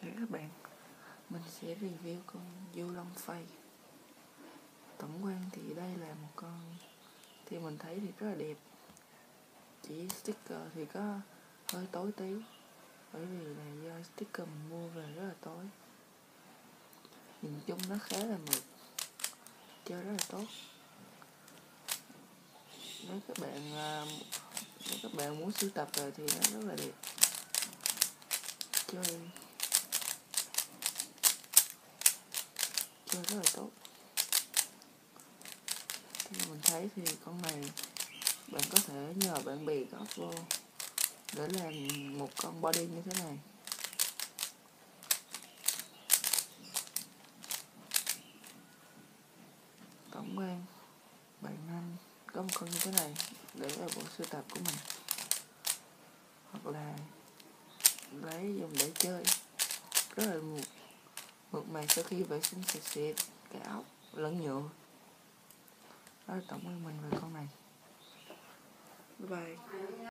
Thì các bạn, mình sẽ review con Du Long Phây. Tổng quan thì đây là một con, thì mình thấy thì rất là đẹp, chỉ sticker thì có hơi tối tí, bởi vì là do sticker mình mua về rất là tối. Nhìn chung nó khá là mượt, chơi rất là tốt. Nếu các bạn muốn sưu tập rồi thì nó rất là đẹp, chơi rất là tốt. Thì mình thấy thì con này bạn có thể nhờ bạn bè góp vô để làm một con body như thế này. Tổng quan bạn nên có một con như thế này để ở bộ sưu tập của mình, hoặc là lấy dùng để chơi, rất là mượt mà sau khi vệ sinh sạch sẽ cái áo lẫn nhựa. Đó là tổng quan mình về con này. Bye bye.